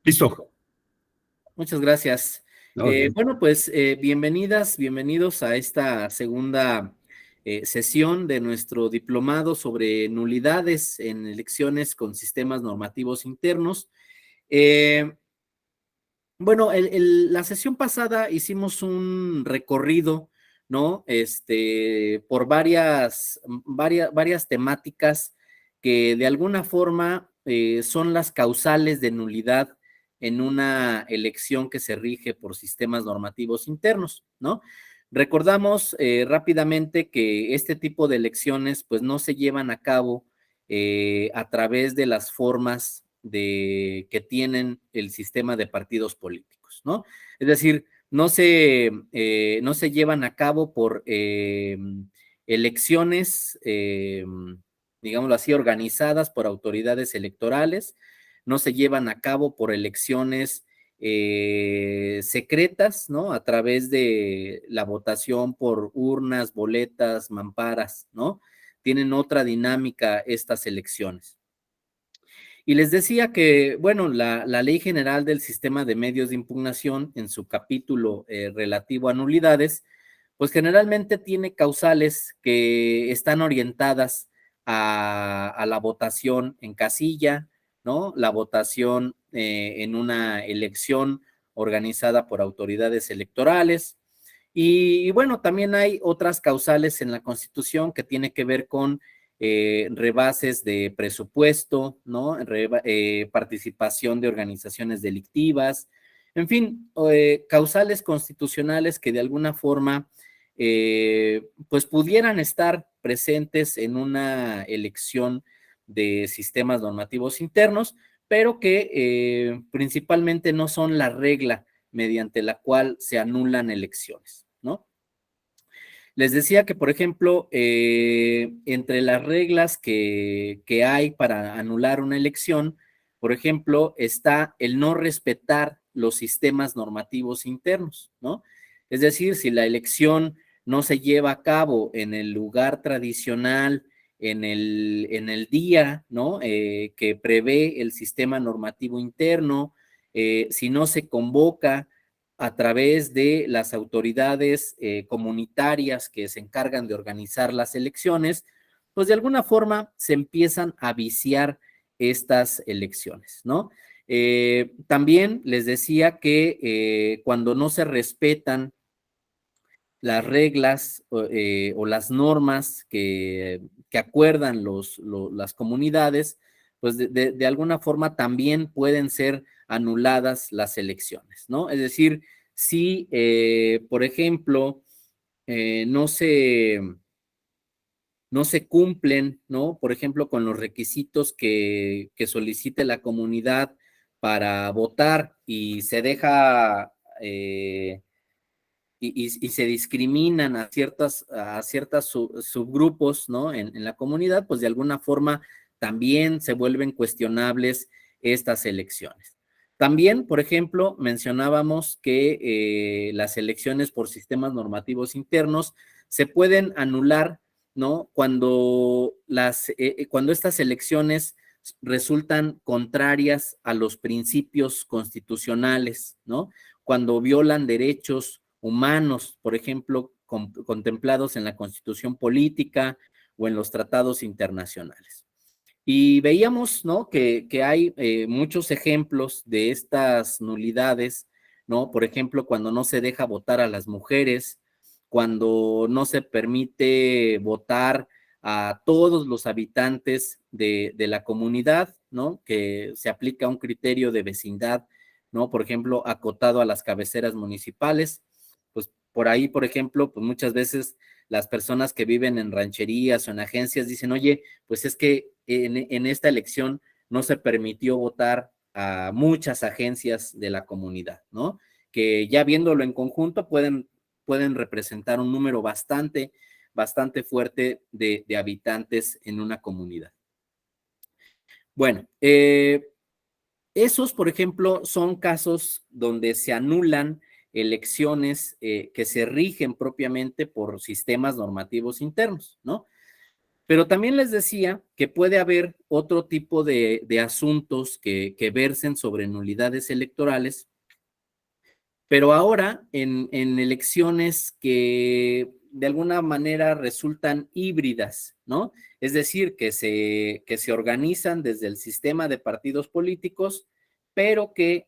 Listo. Muchas gracias. Ok. Bueno, pues bienvenidas, bienvenidos a esta segunda sesión de nuestro diplomado sobre nulidades en elecciones con sistemas normativos internos. Eh, bueno, la sesión pasada hicimos un recorrido, ¿no? Por varias temáticas que de alguna forma son las causales de nulidad en una elección que se rige por sistemas normativos internos, ¿no? Recordamos rápidamente que este tipo de elecciones pues no se llevan a cabo a través de las formas que tienen el sistema de partidos políticos, ¿no? Es decir, no se llevan a cabo por elecciones, digámoslo así, organizadas por autoridades electorales, no se llevan a cabo por elecciones secretas, ¿no? A través de la votación por urnas, boletas, mamparas, ¿no? Tienen otra dinámica estas elecciones. Y les decía que, bueno, la Ley General del Sistema de Medios de Impugnación, en su capítulo relativo a nulidades, pues generalmente tiene causales que están orientadas a la votación en casilla, ¿no? La votación en una elección organizada por autoridades electorales. Y bueno, también hay otras causales en la Constitución que tiene que ver con rebases de presupuesto, ¿no? Participación de organizaciones delictivas, en fin, causales constitucionales que de alguna forma pues pudieran estar presentes en una elección de sistemas normativos internos, pero que principalmente no son la regla mediante la cual se anulan elecciones, ¿no? Les decía que, por ejemplo, entre las reglas que hay para anular una elección, por ejemplo, está el no respetar los sistemas normativos internos, ¿no? Es decir, si la elección no se lleva a cabo en el lugar tradicional, en el día, ¿no? Que prevé el sistema normativo interno, si no se convoca a través de las autoridades comunitarias que se encargan de organizar las elecciones, pues de alguna forma se empiezan a viciar estas elecciones, ¿no? También les decía que cuando no se respetan las reglas o las normas que acuerdan las comunidades, pues de alguna forma también pueden ser anuladas las elecciones, ¿no? Es decir, si, por ejemplo, eh, no se, no se cumplen, ¿no? Por ejemplo, con los requisitos que solicite la comunidad para votar y se deja y se discriminan a ciertas subgrupos, ¿no? En la comunidad, pues de alguna forma también se vuelven cuestionables estas elecciones. También, por ejemplo, mencionábamos que las elecciones por sistemas normativos internos se pueden anular, ¿no? Cuando estas elecciones resultan contrarias a los principios constitucionales, ¿no? Cuando violan derechos humanos, por ejemplo, contemplados en la Constitución política o en los tratados internacionales. Y veíamos, ¿no? Que hay muchos ejemplos de estas nulidades, ¿no? Por ejemplo, cuando no se deja votar a las mujeres, cuando no se permite votar a todos los habitantes de la comunidad, ¿no? Que se aplica un criterio de vecindad, ¿no? Por ejemplo, acotado a las cabeceras municipales. Pues por ahí, por ejemplo, pues muchas veces las personas que viven en rancherías o en agencias dicen, oye, pues es que en esta elección no se permitió votar a muchas agencias de la comunidad, ¿no? Que ya viéndolo en conjunto pueden representar un número bastante fuerte de habitantes en una comunidad. Bueno, esos, por ejemplo, son casos donde se anulan elecciones que se rigen propiamente por sistemas normativos internos, ¿no? Pero también les decía que puede haber otro tipo de asuntos que versen sobre nulidades electorales, pero ahora en elecciones que de alguna manera resultan híbridas, ¿no? Es decir, que se organizan desde el sistema de partidos políticos, pero que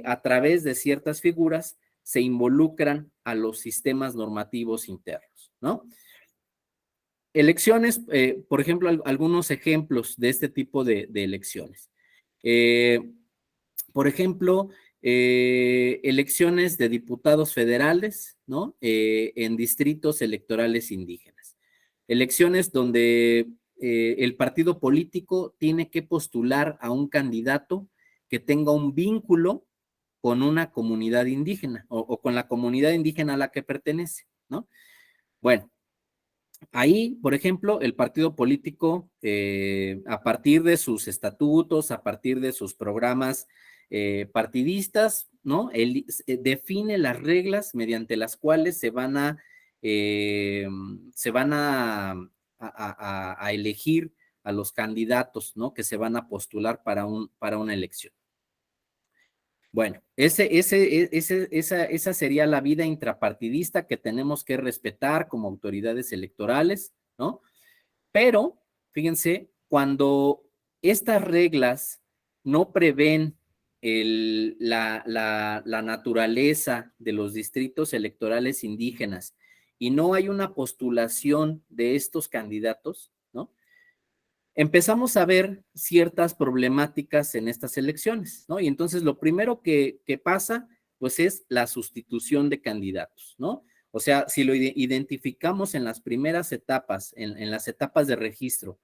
a través de ciertas figuras se involucran a los sistemas normativos internos, ¿no? Elecciones, por ejemplo, algunos ejemplos de este tipo de elecciones. Por ejemplo, elecciones de diputados federales, ¿no? En distritos electorales indígenas. Elecciones donde el partido político tiene que postular a un candidato que tenga un vínculo con una comunidad indígena o con la comunidad indígena a la que pertenece, ¿no? Bueno, ahí, por ejemplo, el partido político, a partir de sus estatutos, a partir de sus programas partidistas, ¿no? Él define las reglas mediante las cuales se van a elegir a los candidatos, ¿no? Que se van a postular para una elección. Bueno, esa sería la vida intrapartidista que tenemos que respetar como autoridades electorales, ¿no? Pero, fíjense, cuando estas reglas no prevén la naturaleza de los distritos electorales indígenas y no hay una postulación de estos candidatos, ¿no? Empezamos a ver ciertas problemáticas en estas elecciones, ¿no? Y entonces lo primero que pasa, pues es la sustitución de candidatos, ¿no? O sea, si lo identificamos en las primeras etapas, en las etapas de registro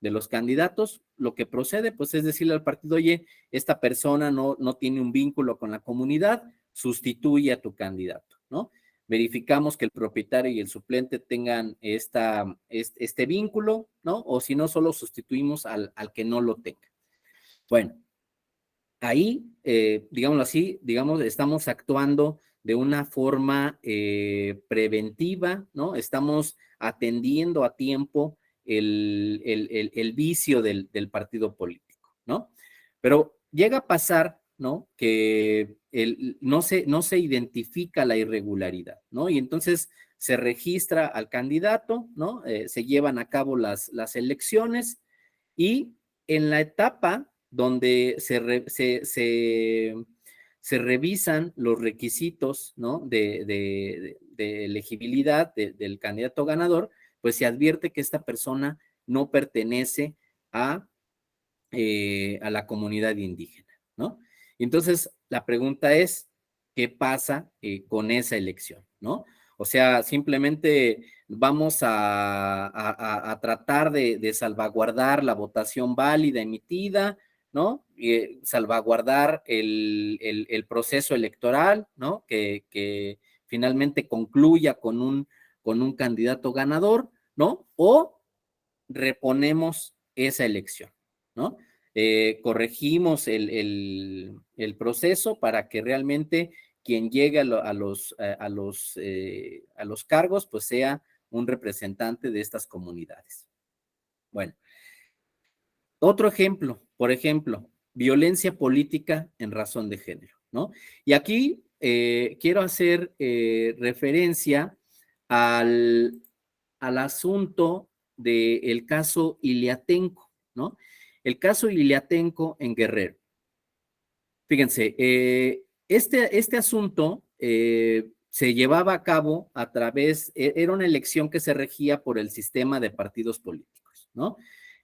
de los candidatos, lo que procede, pues es decirle al partido, oye, esta persona no tiene un vínculo con la comunidad, sustituye a tu candidato, ¿no? Verificamos que el propietario y el suplente tengan este vínculo, ¿no? O si no, solo sustituimos al que no lo tenga. Bueno, ahí, digámoslo así, estamos actuando de una forma preventiva, ¿no? Estamos atendiendo a tiempo el vicio del partido político, ¿no? Pero llega a pasar, ¿no? Que no se identifica la irregularidad, ¿no? Y entonces se registra al candidato, ¿no? Se llevan a cabo las elecciones y en la etapa donde se revisan los requisitos, ¿no? De elegibilidad del candidato ganador, pues se advierte que esta persona no pertenece a la comunidad indígena, ¿no? Entonces, la pregunta es, ¿qué pasa con esa elección, ¿no? O sea, simplemente vamos a tratar de salvaguardar la votación válida emitida, ¿no? Salvaguardar el proceso electoral, ¿no? Que finalmente concluya con un candidato ganador, ¿no? O reponemos esa elección, ¿no? Corregimos el proceso para que realmente quien llegue a los cargos, pues sea un representante de estas comunidades. Bueno, otro ejemplo, por ejemplo, violencia política en razón de género, ¿no? Y aquí quiero hacer referencia al, al asunto del caso Iliatenco, ¿no? El caso Iliatenco en Guerrero. Fíjense, este asunto se llevaba a cabo a través, era una elección que se regía por el sistema de partidos políticos, ¿no?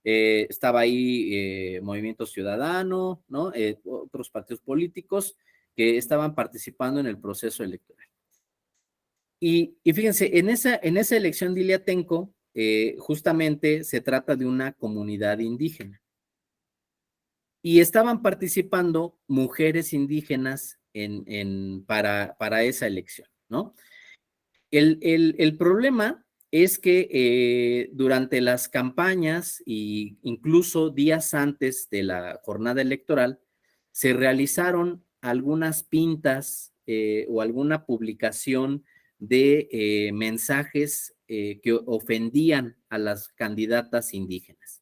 Estaba ahí Movimiento Ciudadano, ¿no? Otros partidos políticos que estaban participando en el proceso electoral. Y fíjense, en esa elección de Iliatenco, justamente se trata de una comunidad indígena. Y estaban participando mujeres indígenas para esa elección, ¿no? El problema es que durante las campañas e incluso días antes de la jornada electoral, se realizaron algunas pintas o alguna publicación de mensajes que ofendían a las candidatas indígenas.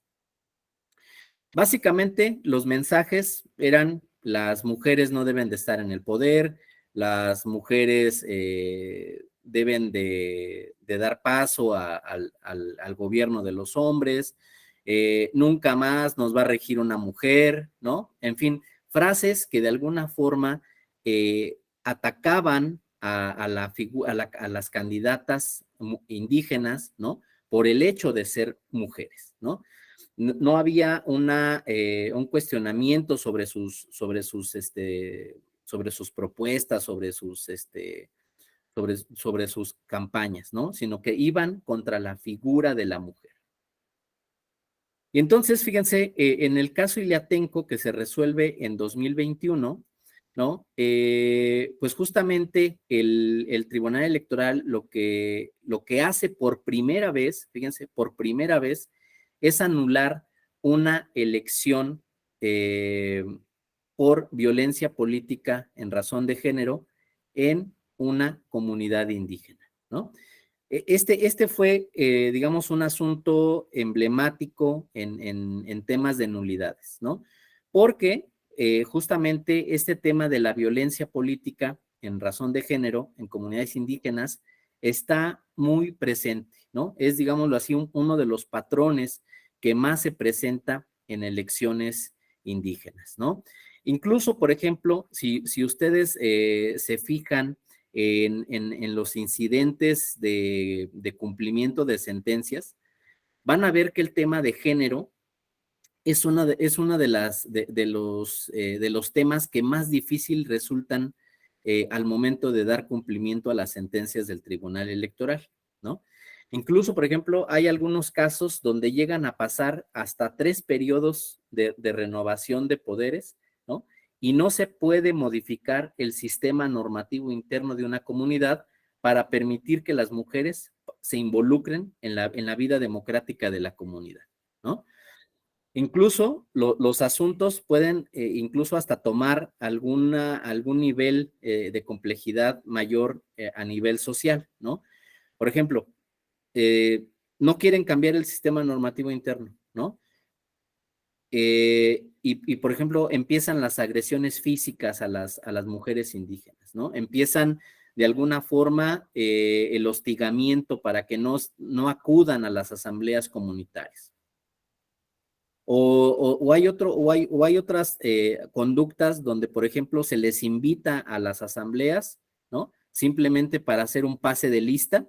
Básicamente, los mensajes eran: las mujeres no deben de estar en el poder, las mujeres deben de dar paso al gobierno de los hombres, nunca más nos va a regir una mujer, ¿no? En fin, frases que de alguna forma atacaban a las candidatas indígenas, ¿no? Por el hecho de ser mujeres, ¿no? No había un cuestionamiento sobre sus propuestas, sobre sus campañas, ¿no? Sino que iban contra la figura de la mujer. Y entonces, fíjense, en el caso Iliatenco, que se resuelve en 2021, ¿no? Pues justamente el Tribunal Electoral lo que hace por primera vez, fíjense, por primera vez, es anular una elección por violencia política en razón de género en una comunidad indígena, ¿no? Este fue, digamos, un asunto emblemático en temas de nulidades, ¿no? Porque justamente este tema de la violencia política en razón de género en comunidades indígenas está muy presente, ¿no? Es, digámoslo así, uno de los patrones que más se presenta en elecciones indígenas, ¿no? Incluso, por ejemplo, si ustedes se fijan en los incidentes de cumplimiento de sentencias, van a ver que el tema de género es una de los temas que más difícil resultan al momento de dar cumplimiento a las sentencias del Tribunal Electoral, ¿no? Incluso, por ejemplo, hay algunos casos donde llegan a pasar hasta 3 periodos de renovación de poderes, ¿no? Y no se puede modificar el sistema normativo interno de una comunidad para permitir que las mujeres se involucren en la vida democrática de la comunidad, ¿no? Incluso los asuntos pueden incluso hasta tomar algún nivel de complejidad mayor a nivel social, ¿no? Por ejemplo, no quieren cambiar el sistema normativo interno, ¿no? Por ejemplo, empiezan las agresiones físicas a las mujeres indígenas, ¿no? Empiezan de alguna forma el hostigamiento para que no acudan a las asambleas comunitarias. O hay otras conductas donde, por ejemplo, se les invita a las asambleas, ¿no? Simplemente para hacer un pase de lista,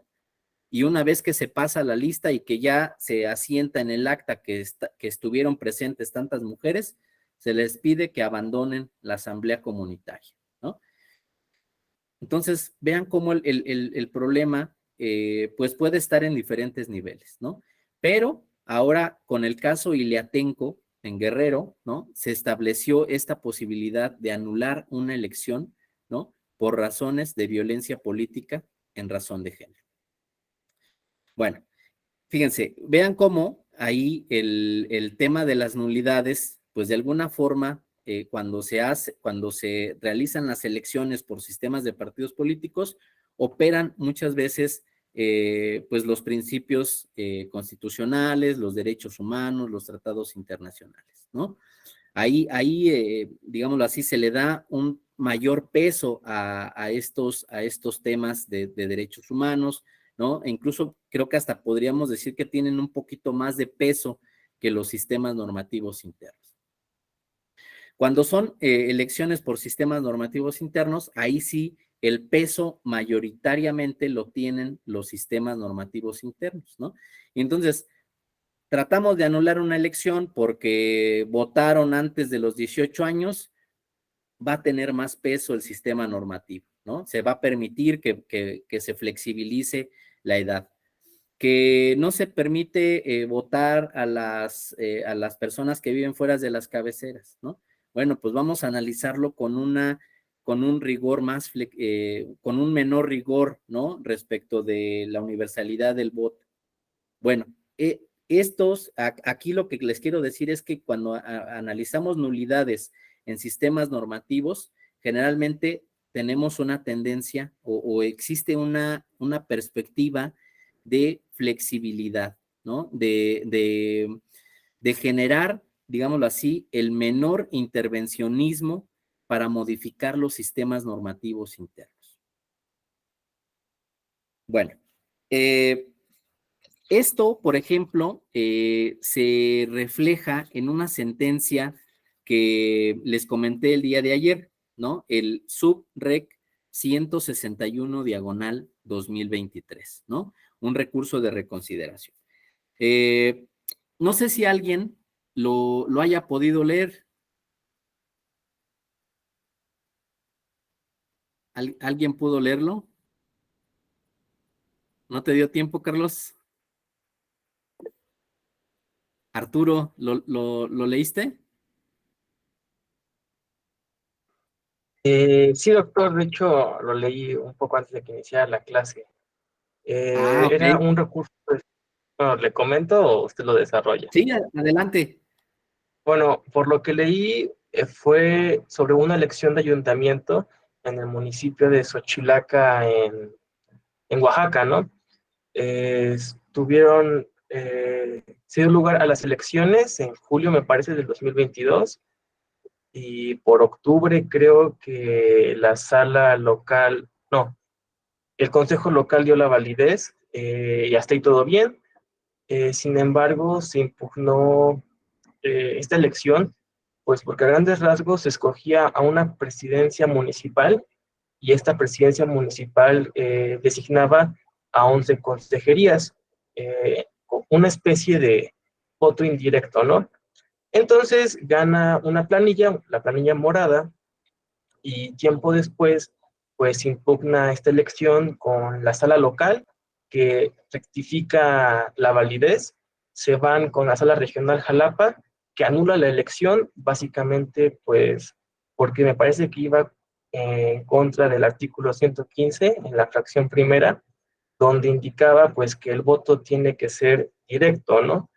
y una vez que se pasa la lista y que ya se asienta en el acta que estuvieron presentes tantas mujeres, se les pide que abandonen la asamblea comunitaria, ¿no? Entonces, vean cómo el problema pues puede estar en diferentes niveles, ¿no? Pero ahora con el caso Iliatenco en Guerrero, ¿no? Se estableció esta posibilidad de anular una elección, ¿no? Por razones de violencia política en razón de género. Bueno, fíjense, vean cómo ahí el tema de las nulidades, pues de alguna forma, cuando se realizan las elecciones por sistemas de partidos políticos, operan muchas veces pues los principios constitucionales, los derechos humanos, los tratados internacionales, ¿no? Ahí digámoslo así, se le da un mayor peso a estos temas de derechos humanos, ¿no? E incluso creo que hasta podríamos decir que tienen un poquito más de peso que los sistemas normativos internos. Cuando son elecciones por sistemas normativos internos, ahí sí el peso mayoritariamente lo tienen los sistemas normativos internos, ¿no? Y entonces, tratamos de anular una elección porque votaron antes de los 18 años, va a tener más peso el sistema normativo, ¿no? Se va a permitir que se flexibilice la edad. Que no se permite votar a las personas que viven fuera de las cabeceras, ¿no? Bueno, pues vamos a analizarlo con un rigor más, con un menor rigor, ¿no? Respecto de la universalidad del voto. Bueno, aquí lo que les quiero decir es que cuando analizamos nulidades en sistemas normativos, generalmente tenemos una tendencia o existe una perspectiva de flexibilidad, ¿no? De generar, digámoslo así, el menor intervencionismo para modificar los sistemas normativos internos. Bueno, esto, por ejemplo, se refleja en una sentencia que les comenté el día de ayer, ¿no? El SUB-REC 161 diagonal 2023, ¿no? Un recurso de reconsideración. No sé si alguien lo haya podido leer. ¿Alguien pudo leerlo? ¿No te dio tiempo, Carlos? Arturo, ¿lo leíste? Sí, doctor, de hecho lo leí un poco antes de que iniciara la clase. Ah, ok. Era un recurso, pues, bueno, ¿le comento o usted lo desarrolla? Sí, adelante. Bueno, por lo que leí, fue sobre una elección de ayuntamiento en el municipio de Xochilaca, en Oaxaca, ¿no? Se dio lugar a las elecciones en julio, me parece, del 2022, y por octubre creo que la sala local, no, el consejo local dio la validez, y hasta ahí todo bien. Sin embargo, se impugnó esta elección, pues porque a grandes rasgos se escogía a una presidencia municipal, y esta presidencia municipal designaba a 11 consejerías, una especie de voto indirecto, ¿no? Entonces gana una planilla, la planilla morada, y tiempo después, pues impugna esta elección con la sala local, que rectifica la validez, se van con la sala regional Jalapa, que anula la elección, básicamente, pues, porque me parece que iba en contra del artículo 115, en la fracción primera, donde indicaba, pues, que el voto tiene que ser directo, ¿no?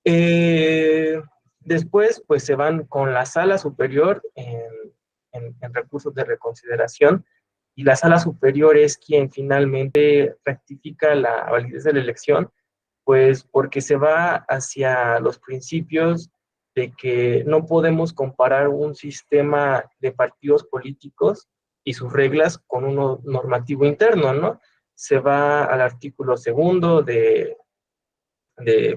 Eh, Después, pues se van con la sala superior en recursos de reconsideración, y la sala superior es quien finalmente rectifica la validez de la elección, pues porque se va hacia los principios de que no podemos comparar un sistema de partidos políticos y sus reglas con uno normativo interno, ¿no? Se va al artículo segundo de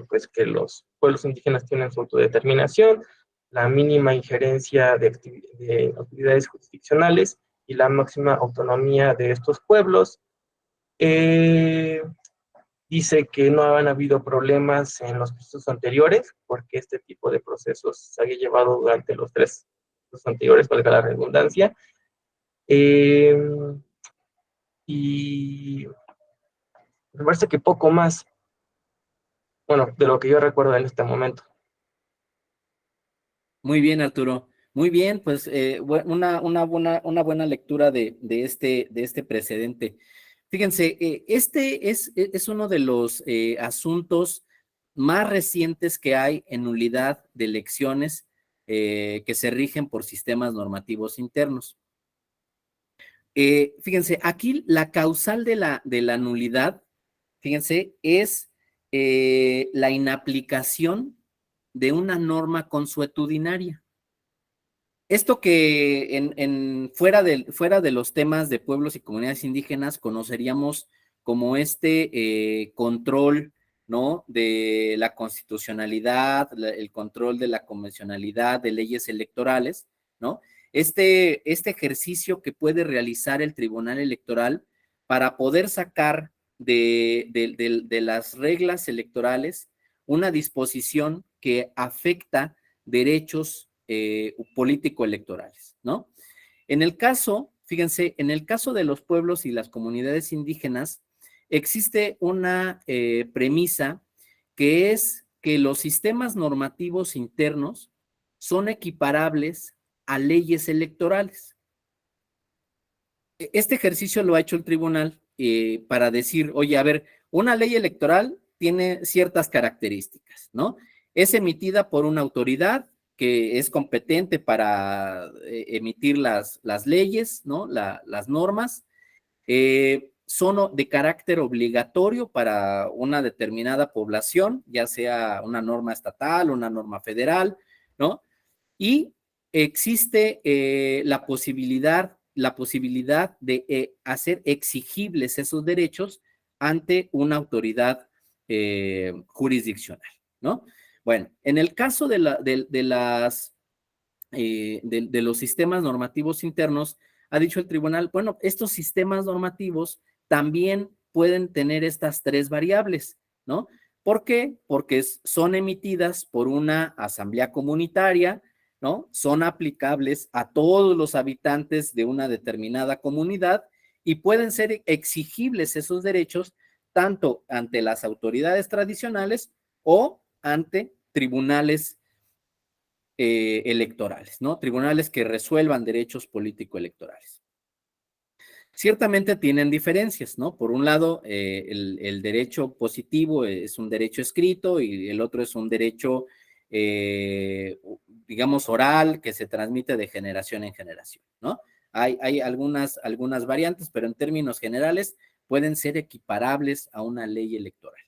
pues, que los pueblos indígenas tienen su autodeterminación, la mínima injerencia de autoridades jurisdiccionales y la máxima autonomía de estos pueblos. Eh, Dice que no han habido problemas en los procesos anteriores, porque este tipo de procesos se había llevado durante los tres procesos anteriores, valga la redundancia. Eh, y me parece que poco más, bueno, de lo que yo recuerdo en este momento. Muy bien, Arturo. Muy bien, pues una buena lectura de este precedente. Fíjense, este es uno de los asuntos más recientes que hay en nulidad de elecciones que se rigen por sistemas normativos internos. Fíjense, aquí la causal de la nulidad, fíjense, es la inaplicación de una norma consuetudinaria. Esto que fuera de los temas de pueblos y comunidades indígenas conoceríamos como control, ¿no? De la constitucionalidad, el control de la convencionalidad, de leyes electorales, ¿no? Este ejercicio que puede realizar el Tribunal Electoral para poder sacar de las reglas electorales una disposición que afecta derechos político-electorales, ¿no? En el caso, fíjense, en el caso de los pueblos y las comunidades indígenas, existe una premisa que es que los sistemas normativos internos son equiparables a leyes electorales. Este ejercicio lo ha hecho el tribunal para decir, oye, a ver, una ley electoral tiene ciertas características, ¿no? Es emitida por una autoridad que es competente para emitir las leyes, ¿no? Las normas, son de carácter obligatorio para una determinada población, ya sea una norma estatal, una norma federal, ¿no? Y existe la posibilidad de hacer exigibles esos derechos ante una autoridad jurisdiccional, ¿no? Bueno, en el caso de los sistemas normativos internos, ha dicho el tribunal, bueno, estos sistemas normativos también pueden tener estas tres variables, ¿no? ¿Por qué? Porque son emitidas por una asamblea comunitaria, ¿no? Son aplicables a todos los habitantes de una determinada comunidad y pueden ser exigibles esos derechos tanto ante las autoridades tradicionales o ante tribunales electorales, ¿no? Tribunales que resuelvan derechos político-electorales. Ciertamente tienen diferencias, ¿no? Por un lado, el derecho positivo es un derecho escrito y el otro es un derecho, digamos, oral que se transmite de generación en generación, ¿no? Hay algunas variantes, pero en términos generales pueden ser equiparables a una ley electoral.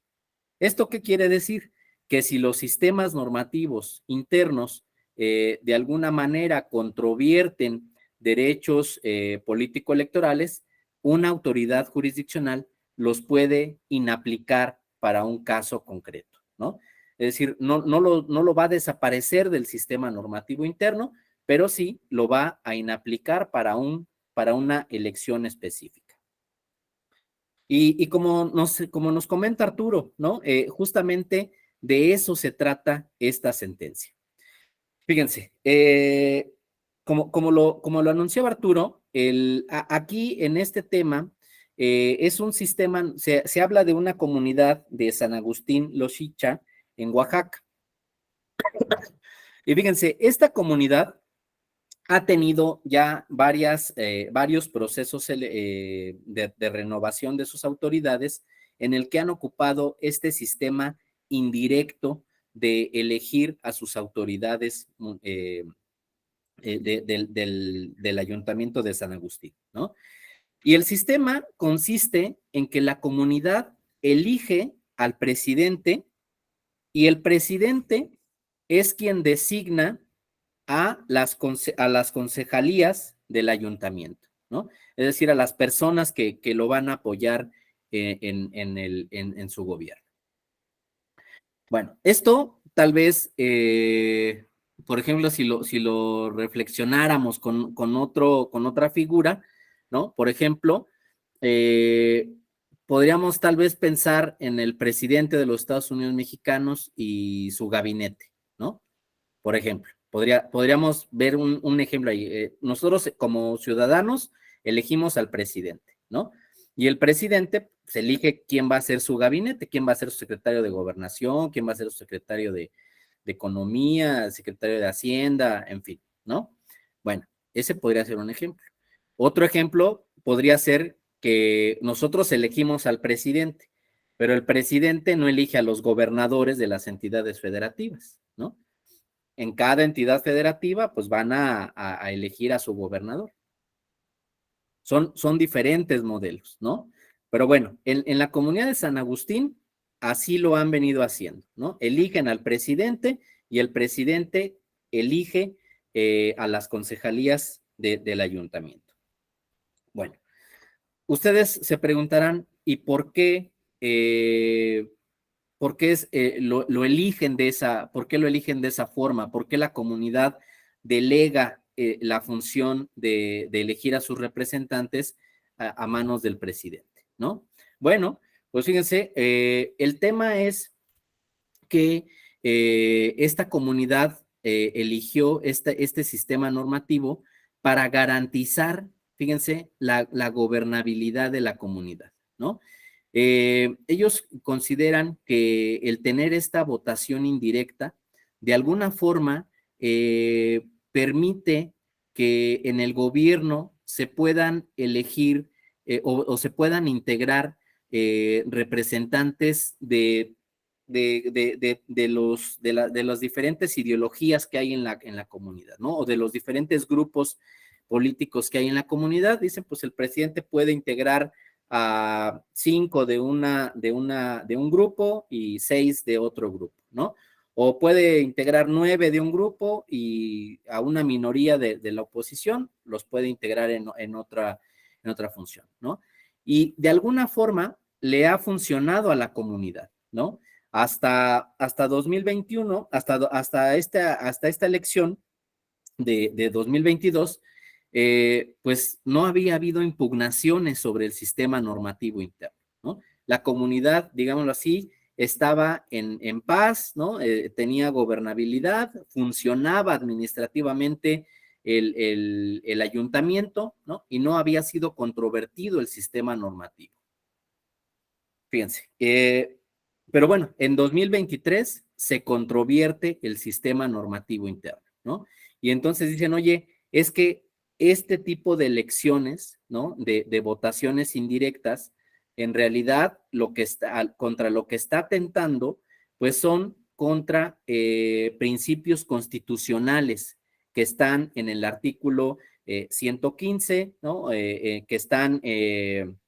¿Esto qué quiere decir? Que si los sistemas normativos internos de alguna manera controvierten derechos político-electorales, una autoridad jurisdiccional los puede inaplicar para un caso concreto, ¿no? Es decir, no lo va a desaparecer del sistema normativo interno, pero sí lo va a inaplicar para una elección específica. Y como nos comenta Arturo, ¿no? Justamente de eso se trata esta sentencia. Fíjense, como lo anunciaba Arturo, aquí en este tema es un sistema, se habla de una comunidad de San Agustín Loxicha en Oaxaca. Y fíjense, esta comunidad ha tenido ya varios procesos de renovación de sus autoridades en el que han ocupado este sistema indirecto de elegir a sus autoridades del Ayuntamiento de San Agustín, ¿no? Y el sistema consiste en que la comunidad elige al presidente y el presidente es quien designa a las concejalías del ayuntamiento, ¿no? Es decir, a las personas que lo van a apoyar en su gobierno. Bueno, esto tal vez, por ejemplo, si lo reflexionáramos con otra figura, ¿no? Por ejemplo, podríamos tal vez pensar en el presidente de los Estados Unidos mexicanos y su gabinete, ¿no? Por ejemplo, podríamos ver un ejemplo ahí. Nosotros como ciudadanos elegimos al presidente, ¿no? Y el presidente se elige quién va a ser su gabinete, quién va a ser su secretario de gobernación, quién va a ser su secretario de economía, secretario de hacienda, en fin, ¿no? Bueno, ese podría ser un ejemplo. Otro ejemplo podría ser que nosotros elegimos al presidente, pero el presidente no elige a los gobernadores de las entidades federativas, ¿no? En cada entidad federativa, pues van a elegir a su gobernador. Son diferentes modelos, ¿no? Pero bueno, en la comunidad de San Agustín, así lo han venido haciendo, ¿no? Eligen al presidente y el presidente elige a las concejalías del ayuntamiento. Bueno, ustedes se preguntarán, ¿y por qué? ¿Por qué lo eligen por qué lo eligen de esa forma? ¿Por qué la comunidad delega la función de elegir a sus representantes a manos del presidente, ¿no? Bueno, pues fíjense, el tema es que esta comunidad eligió este sistema normativo para garantizar, fíjense, la gobernabilidad de la comunidad, ¿no? Ellos consideran que el tener esta votación indirecta, de alguna forma, permite que en el gobierno se puedan elegir o se puedan integrar representantes de de las diferentes ideologías que hay en la comunidad, ¿no? O de los diferentes grupos políticos que hay en la comunidad. Dicen, pues el presidente puede integrar a 5 de un grupo y 6 de otro grupo, ¿no? O puede integrar 9 de un grupo y a una minoría de la oposición los puede integrar en otra función, ¿no? Y de alguna forma le ha funcionado a la comunidad, ¿no? Hasta 2021, hasta esta elección de 2022, pues no había habido impugnaciones sobre el sistema normativo interno, ¿no? La comunidad, digámoslo así, estaba en paz, ¿no? Tenía gobernabilidad, funcionaba administrativamente el ayuntamiento, ¿no? Y no había sido controvertido el sistema normativo. Fíjense, pero bueno, en 2023 se controvierte el sistema normativo interno, ¿no? Y entonces dicen, oye, es que este tipo de elecciones, ¿no? De votaciones indirectas, en realidad contra lo que está atentando, pues son contra principios constitucionales que están en el artículo 115, ¿no? Que están en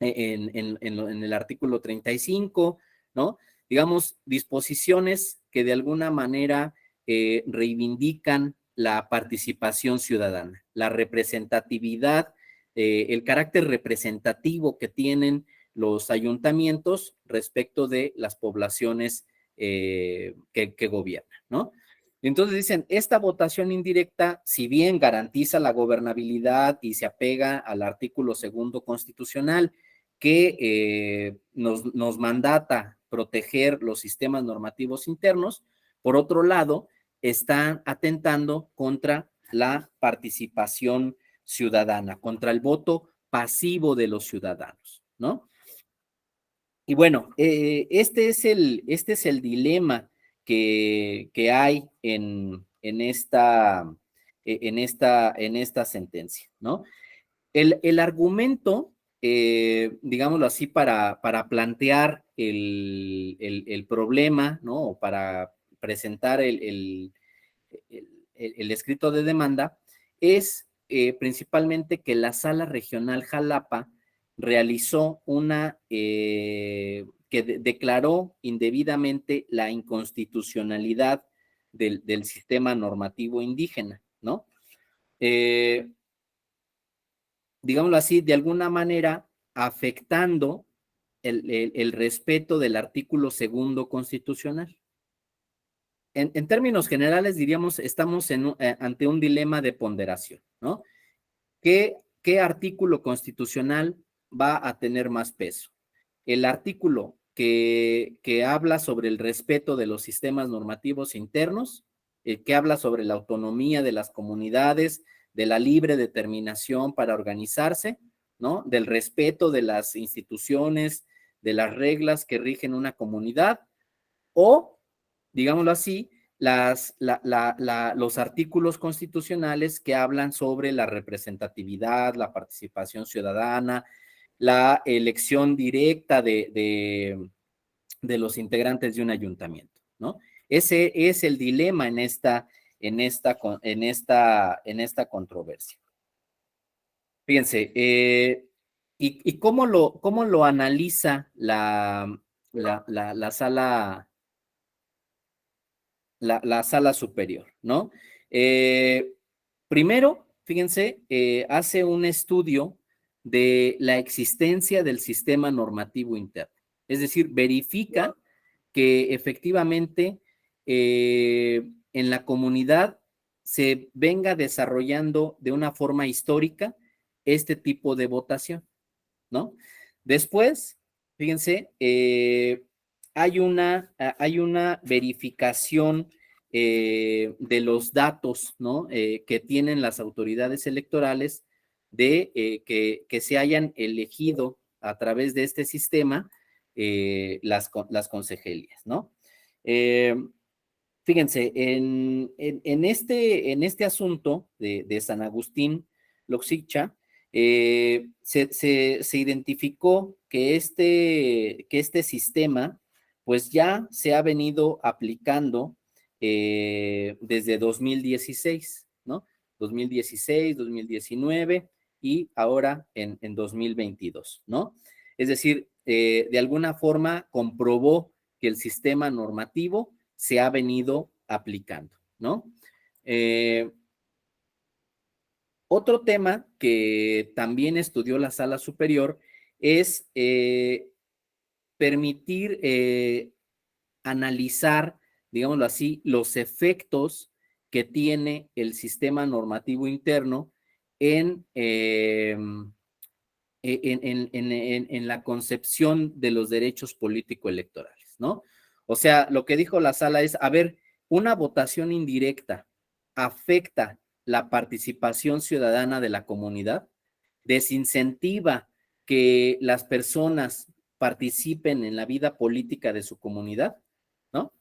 el artículo 35, ¿no? Digamos, disposiciones que de alguna manera reivindican la participación ciudadana, la representatividad, el carácter representativo que tienen los ayuntamientos respecto de las poblaciones que gobiernan, ¿no? Entonces dicen, esta votación indirecta, si bien garantiza la gobernabilidad y se apega al artículo 2 constitucional, que nos mandata proteger los sistemas normativos internos, por otro lado, están atentando contra la participación ciudadana, contra el voto pasivo de los ciudadanos, ¿no? Y bueno, este es el dilema que hay en esta sentencia, ¿no? El argumento, digámoslo así, para plantear el problema, ¿no? O para presentar el escrito de demanda, es principalmente que la Sala Regional Jalapa realizó que declaró indebidamente la inconstitucionalidad del sistema normativo indígena, ¿no? Digámoslo así, de alguna manera afectando el respeto del artículo 2 constitucional. En términos generales, diríamos, estamos ante un dilema de ponderación, ¿no? ¿Qué artículo constitucional va a tener más peso? El artículo que habla sobre el respeto de los sistemas normativos internos, que habla sobre la autonomía de las comunidades, de la libre determinación para organizarse, ¿no? Del respeto de las instituciones, de las reglas que rigen una comunidad, o, digámoslo así, los artículos constitucionales que hablan sobre la representatividad, la participación ciudadana, la elección directa de los integrantes de un ayuntamiento, ¿no? Ese es el dilema en esta controversia. Fíjense, ¿y cómo lo analiza la sala? La sala superior, ¿no? Primero, fíjense, hace un estudio de la existencia del sistema normativo interno. Es decir, verifica que efectivamente en la comunidad se venga desarrollando de una forma histórica este tipo de votación, ¿no? Después, fíjense, hay una verificación de los datos, ¿no? Que tienen las autoridades electorales de que se hayan elegido a través de este sistema las consejerías, ¿no? Fíjense, en este asunto de San Agustín Loxicha, se identificó que este sistema pues ya se ha venido aplicando desde 2016, ¿no? 2016, 2019 y ahora en 2022, ¿no? Es decir, de alguna forma comprobó que el sistema normativo se ha venido aplicando, ¿no? Otro tema que también estudió la Sala Superior es permitir analizar, digámoslo así, los efectos que tiene el sistema normativo interno en, en la concepción de los derechos político-electorales, ¿no? O sea, lo que dijo la sala es, a ver, una votación indirecta afecta la participación ciudadana de la comunidad, desincentiva que las personas participen en la vida política de su comunidad, ¿no?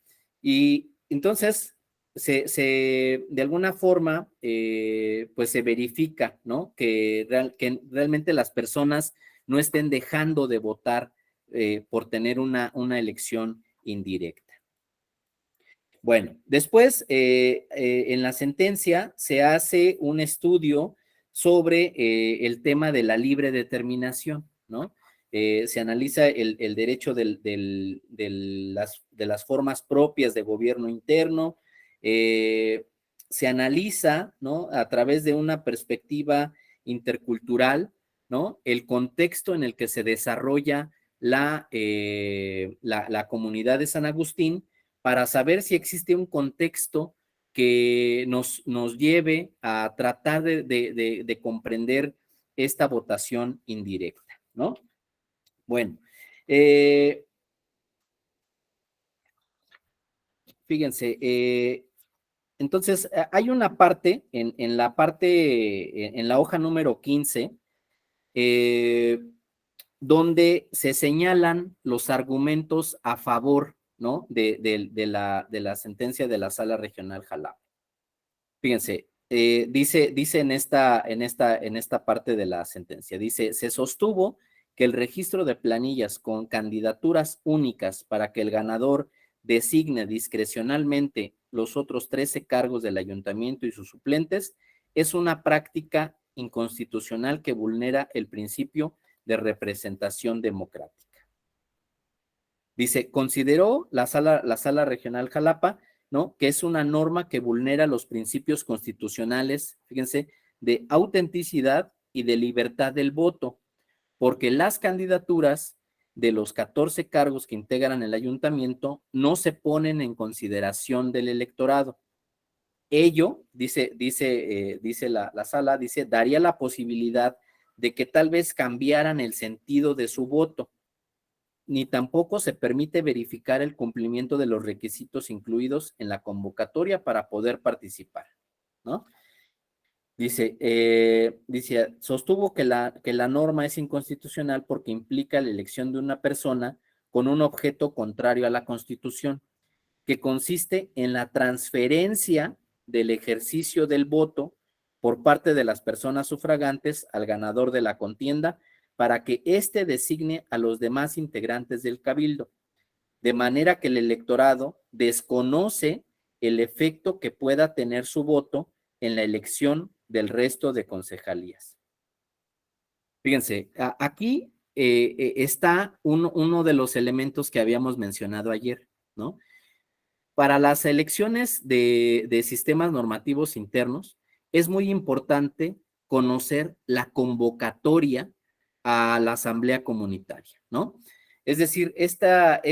Y entonces, de alguna forma, pues se verifica, ¿no? Que realmente las personas no estén dejando de votar por tener una elección indirecta. Bueno, después en la sentencia se hace un estudio sobre el tema de la libre determinación, ¿no? Se analiza el derecho de las formas propias de gobierno interno, se analiza, ¿no? A través de una perspectiva intercultural, ¿no? El contexto en el que se desarrolla la comunidad de San Agustín, para saber si existe un contexto que nos lleve a tratar de comprender esta votación indirecta, ¿no? Bueno, fíjense, entonces hay una parte, en la hoja número 15, donde se señalan los argumentos a favor, ¿no? De la sentencia de la Sala Regional Jalapa. Fíjense, dice en esta parte de la sentencia, dice, se sostuvo que el registro de planillas con candidaturas únicas para que el ganador designe discrecionalmente los otros 13 cargos del ayuntamiento y sus suplentes es una práctica inconstitucional que vulnera el principio de representación democrática. Dice, consideró la sala regional Jalapa, ¿no? Que es una norma que vulnera los principios constitucionales, fíjense, de autenticidad y de libertad del voto, porque las candidaturas de los 14 cargos que integran el ayuntamiento no se ponen en consideración del electorado. Ello, dice la sala, dice, daría la posibilidad de que tal vez cambiaran el sentido de su voto, ni tampoco se permite verificar el cumplimiento de los requisitos incluidos en la convocatoria para poder participar, ¿no? Dice, sostuvo que la norma es inconstitucional porque implica la elección de una persona con un objeto contrario a la Constitución, que consiste en la transferencia del ejercicio del voto por parte de las personas sufragantes al ganador de la contienda para que éste designe a los demás integrantes del cabildo, de manera que el electorado desconoce el efecto que pueda tener su voto en la elección del resto de concejalías. Fíjense, aquí está uno de los elementos que habíamos mencionado ayer, ¿no? Para las elecciones de sistemas normativos internos, es muy importante conocer la convocatoria a la asamblea comunitaria, ¿no? Es decir, esta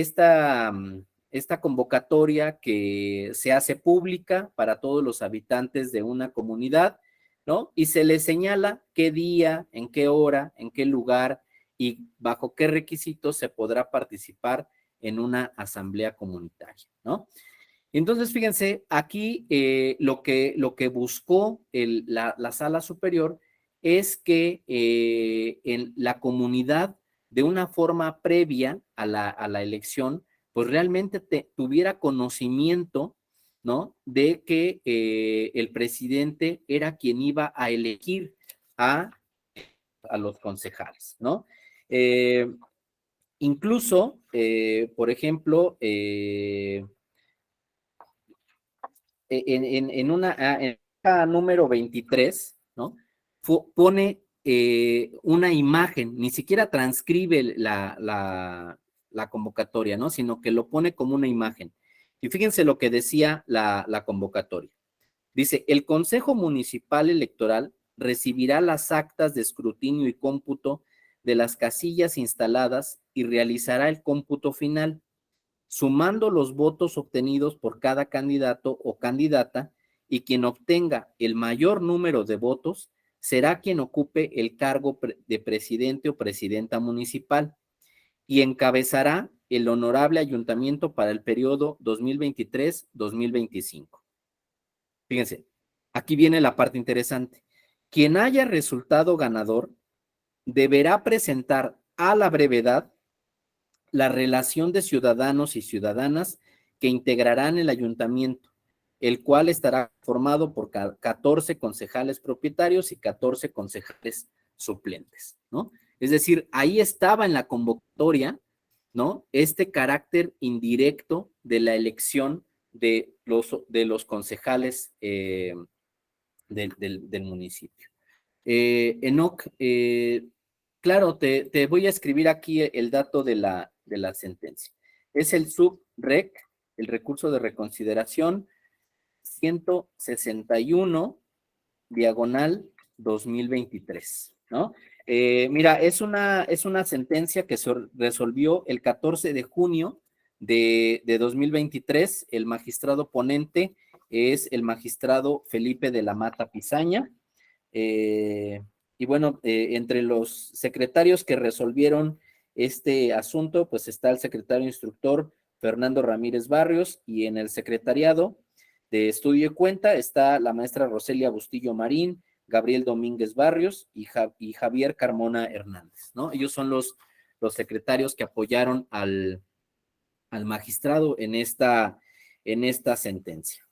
convocatoria que se hace pública para todos los habitantes de una comunidad, ¿no? Y se les señala qué día, en qué hora, en qué lugar y bajo qué requisitos se podrá participar en una asamblea comunitaria, ¿no? Entonces, fíjense, aquí lo que buscó la sala superior es que en la comunidad, de una forma previa a la elección, pues realmente tuviera conocimiento, ¿no? De que el presidente era quien iba a elegir a los concejales, ¿no? Incluso, por ejemplo, en la número 23, ¿no? Pone una imagen, ni siquiera transcribe la convocatoria, ¿no? Sino que lo pone como una imagen. Y fíjense lo que decía la convocatoria. Dice, el Consejo Municipal Electoral recibirá las actas de escrutinio y cómputo de las casillas instaladas y realizará el cómputo final, sumando los votos obtenidos por cada candidato o candidata, y quien obtenga el mayor número de votos será quien ocupe el cargo de presidente o presidenta municipal y encabezará el honorable ayuntamiento para el periodo 2023-2025. Fíjense, aquí viene la parte interesante. Quien haya resultado ganador deberá presentar a la brevedad la relación de ciudadanos y ciudadanas que integrarán el ayuntamiento, el cual estará formado por 14 concejales propietarios y 14 concejales suplentes, ¿no? Es decir, ahí estaba en la convocatoria, ¿no? Este carácter indirecto de la elección de los concejales del municipio. Enoc, claro, te voy a escribir aquí el dato de la sentencia. Es el subrec, el recurso de reconsideración 161, diagonal 2023, ¿no? Mira, es una sentencia que se resolvió el 14 de junio de 2023. El magistrado ponente es el magistrado Felipe de la Mata Pizaña. Y bueno, entre los secretarios que resolvieron este asunto, pues está el secretario instructor Fernando Ramírez Barrios, y en el secretariado de estudio y cuenta está la maestra Roselia Bustillo Marín, Gabriel Domínguez Barrios y Javier Carmona Hernández, ¿no? Ellos son los secretarios que apoyaron al magistrado en esta sentencia.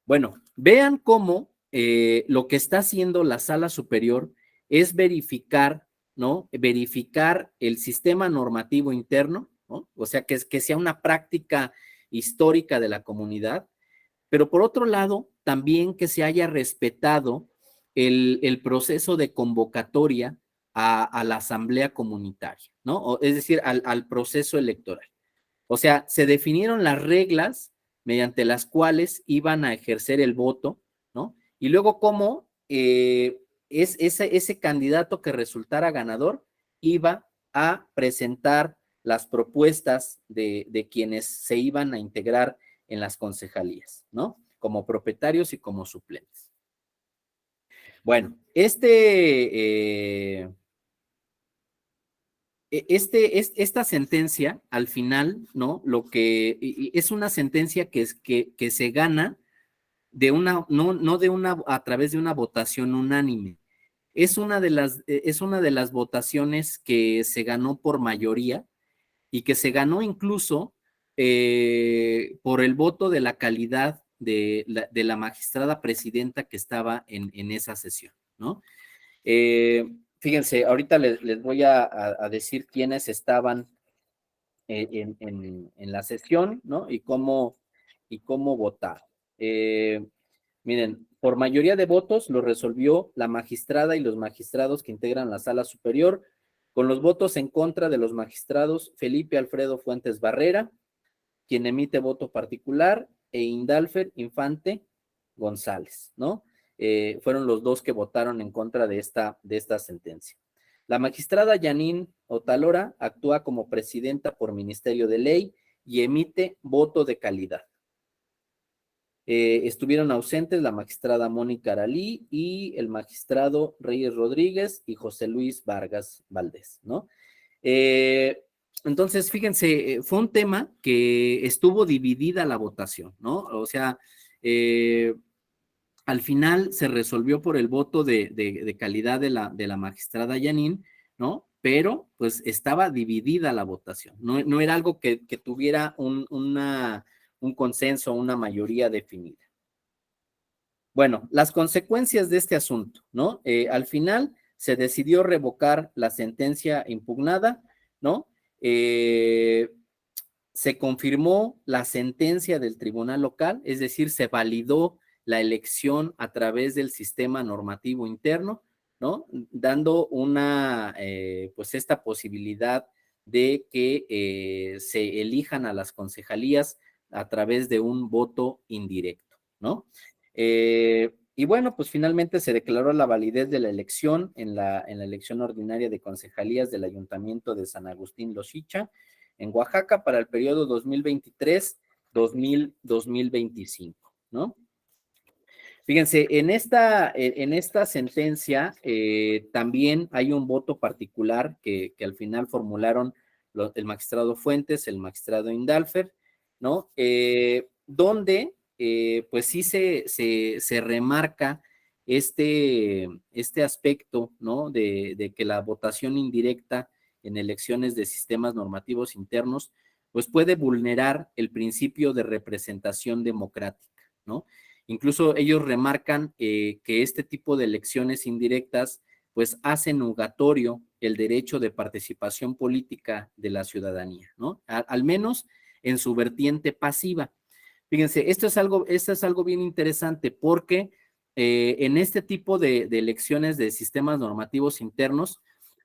Bueno, vean cómo lo que está haciendo la Sala Superior es verificar, ¿no? Verificar el sistema normativo interno, ¿no? O sea, que sea una práctica histórica de la comunidad, pero por otro lado, también que se haya respetado el proceso de convocatoria a la asamblea comunitaria, ¿no? Es decir, al proceso electoral. O sea, se definieron las reglas mediante las cuales iban a ejercer el voto, ¿no? Y luego cómo ese candidato que resultara ganador iba a presentar las propuestas de quienes se iban a integrar en las concejalías, ¿no? Como propietarios y como suplentes. Bueno, esta sentencia, al final, ¿no? Lo que es una sentencia que se gana de no a través de una votación unánime. Es una de las votaciones que se ganó por mayoría y que se ganó incluso por el voto de la calidad de la magistrada presidenta que estaba en esa sesión, ¿no? Fíjense, ahorita les voy a decir quiénes estaban en la sesión, ¿no? Y cómo votar. Miren, por mayoría de votos lo resolvió la magistrada y los magistrados que integran la Sala Superior, con los votos en contra de los magistrados Felipe Alfredo Fuentes Barrera, quien emite voto particular, e Indalfer Infante González, ¿no? Fueron los dos que votaron en contra de esta sentencia. La magistrada Yanín Otalora actúa como presidenta por Ministerio de Ley y emite voto de calidad. Estuvieron ausentes la magistrada Mónica Aralí y el magistrado Reyes Rodríguez y José Luis Vargas Valdés, ¿no? Entonces, fíjense, fue un tema que estuvo dividida la votación, ¿no? O sea, al final se resolvió por el voto de calidad de la magistrada Yanín, ¿no? Pero, pues, estaba dividida la votación, no era algo que tuviera un consenso, una mayoría definida. Bueno, las consecuencias de este asunto, ¿no? Al final se decidió revocar la sentencia impugnada, ¿no? se confirmó la sentencia del tribunal local, es decir, se validó la elección a través del sistema normativo interno, ¿no? Dando una, pues esta posibilidad de que se elijan a las concejalías a través de un voto indirecto, ¿no? Y bueno, pues finalmente se declaró la validez de la elección en la elección ordinaria de concejalías del Ayuntamiento de San Agustín Loxicha, en Oaxaca, para el periodo 2023-2025, ¿no? Fíjense, en esta sentencia también hay un voto particular que al final formularon el magistrado Fuentes, el magistrado Indalfer, ¿no? Donde pues sí se remarca este aspecto, ¿no? De que la votación indirecta en elecciones de sistemas normativos internos, pues puede vulnerar el principio de representación democrática, ¿no? Incluso ellos remarcan que este tipo de elecciones indirectas pues hacen nugatorio el derecho de participación política de la ciudadanía, ¿no? Al menos en su vertiente pasiva. Fíjense, esto es algo bien interesante porque en este tipo de elecciones de sistemas normativos internos,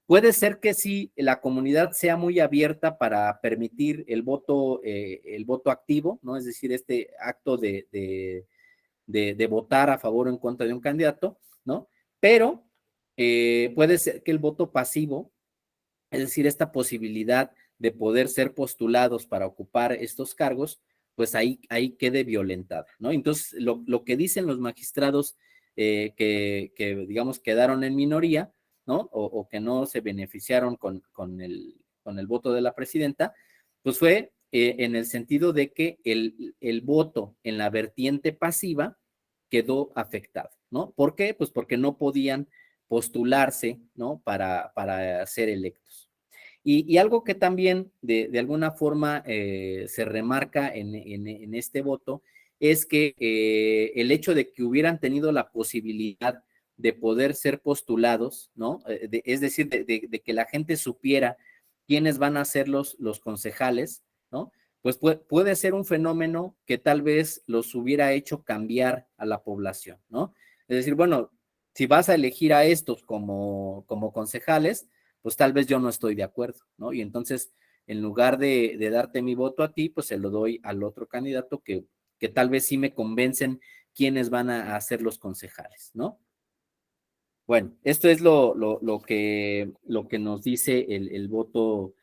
puede ser que sí la comunidad sea muy abierta para permitir el voto activo, ¿no? Es decir, este acto de votar a favor o en contra de un candidato, ¿no? Pero puede ser que el voto pasivo, es decir, esta posibilidad de poder ser postulados para ocupar estos cargos, pues ahí quede violentada, ¿no? Entonces, lo que dicen los magistrados que, digamos, quedaron en minoría, ¿no? O que no se beneficiaron con el voto de la presidenta, pues fue en el sentido de que el voto en la vertiente pasiva quedó afectado, ¿no? ¿Por qué? Pues porque no podían postularse, ¿no? Para ser electos. Y algo que también de alguna forma se remarca en este voto es que el hecho de que hubieran tenido la posibilidad de poder ser postulados, ¿no? Es decir, de que la gente supiera quiénes van a ser los concejales, ¿no? Pues puede ser un fenómeno que tal vez los hubiera hecho cambiar a la población, ¿no? Es decir, bueno, si vas a elegir a estos como concejales, pues tal vez yo no estoy de acuerdo, ¿no? Y entonces, en lugar de darte mi voto a ti, pues se lo doy al otro candidato que tal vez sí me convencen quiénes van a ser los concejales, ¿no? Bueno, esto es lo que nos dice el voto,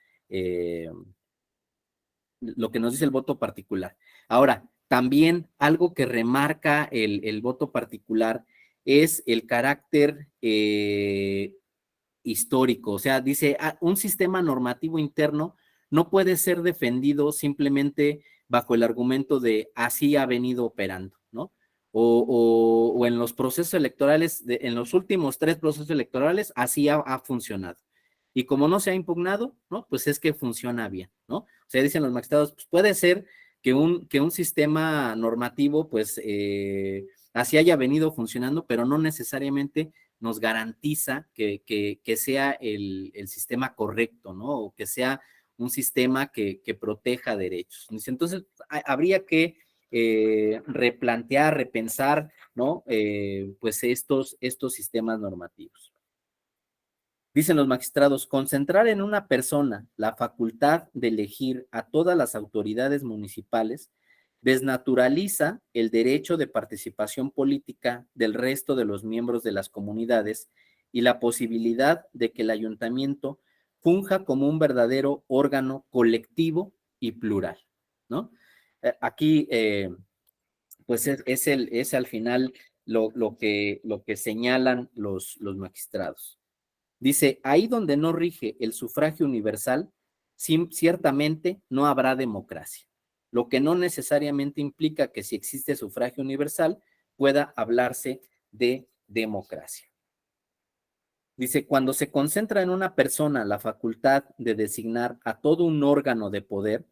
lo que nos dice el voto particular. Ahora, también algo que remarca el voto particular es el carácter histórico, o sea, dice, un sistema normativo interno no puede ser defendido simplemente bajo el argumento de así ha venido operando, ¿no? O en los procesos electorales, en los últimos 3 procesos electorales, así ha funcionado. Y como no se ha impugnado, ¿no? Pues es que funciona bien, ¿no? O sea, dicen los magistrados, pues puede ser que un sistema normativo, pues, así haya venido funcionando, pero no necesariamente nos garantiza que sea el sistema correcto, ¿no? O que sea un sistema que proteja derechos. Entonces, habría que replantear, repensar, ¿no? Pues estos sistemas normativos. Dicen los magistrados, concentrar en una persona la facultad de elegir a todas las autoridades municipales desnaturaliza el derecho de participación política del resto de los miembros de las comunidades y la posibilidad de que el ayuntamiento funja como un verdadero órgano colectivo y plural, ¿no? Aquí, pues es al final lo que señalan los magistrados. Dice, ahí donde no rige el sufragio universal, ciertamente no habrá democracia, lo que no necesariamente implica que si existe sufragio universal pueda hablarse de democracia. Dice, cuando se concentra en una persona la facultad de designar a todo un órgano de poder,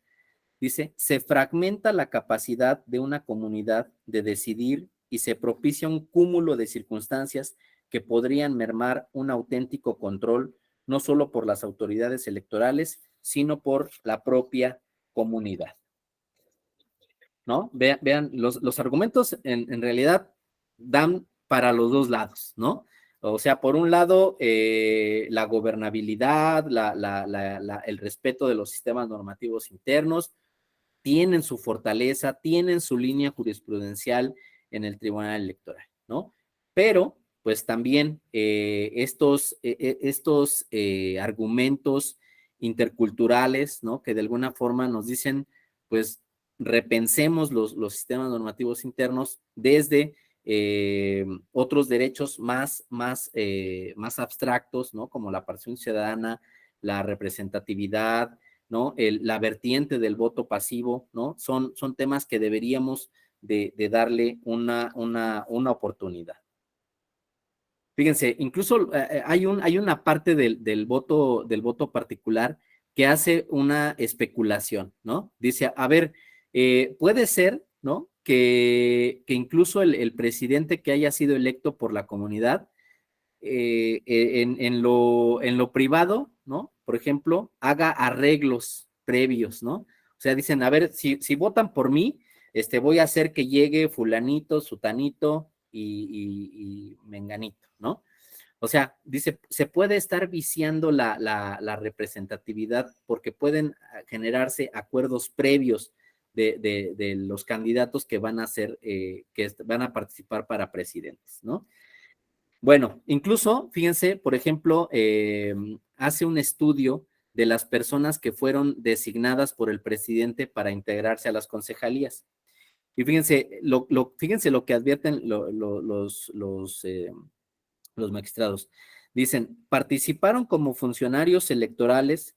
dice, se fragmenta la capacidad de una comunidad de decidir y se propicia un cúmulo de circunstancias que podrían mermar un auténtico control, no solo por las autoridades electorales, sino por la propia comunidad, ¿no? Vean los argumentos en realidad dan para los dos lados, ¿no? O sea, por un lado, la gobernabilidad, el respeto de los sistemas normativos internos, tienen su fortaleza, tienen su línea jurisprudencial en el Tribunal Electoral, ¿no? Pero, pues también estos argumentos interculturales, ¿no? Que de alguna forma nos dicen, pues, repensemos los sistemas normativos internos desde otros derechos más abstractos, ¿no? Como la participación ciudadana, la representatividad, ¿no? La vertiente del voto pasivo, ¿no? Son temas que deberíamos de darle una oportunidad. Fíjense, incluso hay una parte del voto particular que hace una especulación, ¿no? Dice, a ver, puede ser, ¿no? Que incluso el presidente que haya sido electo por la comunidad, en lo privado, ¿no? Por ejemplo, haga arreglos previos, ¿no? O sea, dicen, a ver, si votan por mí, voy a hacer que llegue fulanito, sutanito y menganito, ¿no? O sea, dice, se puede estar viciando la representatividad porque pueden generarse acuerdos previos de los candidatos que van a ser, que van a participar para presidentes, ¿no? Bueno, incluso, fíjense, por ejemplo, hace un estudio de las personas que fueron designadas por el presidente para integrarse a las concejalías. Y fíjense fíjense lo que advierten los magistrados. Dicen, participaron como funcionarios electorales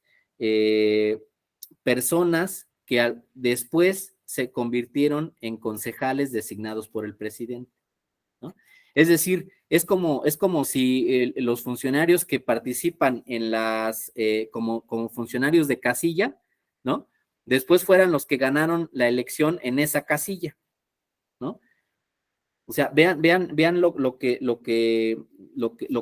personas que después se convirtieron en concejales designados por el presidente, ¿no? Es decir, es como si los funcionarios que participan en como funcionarios de casilla, ¿no? Después fueran los que ganaron la elección en esa casilla, ¿no? O sea, vean lo que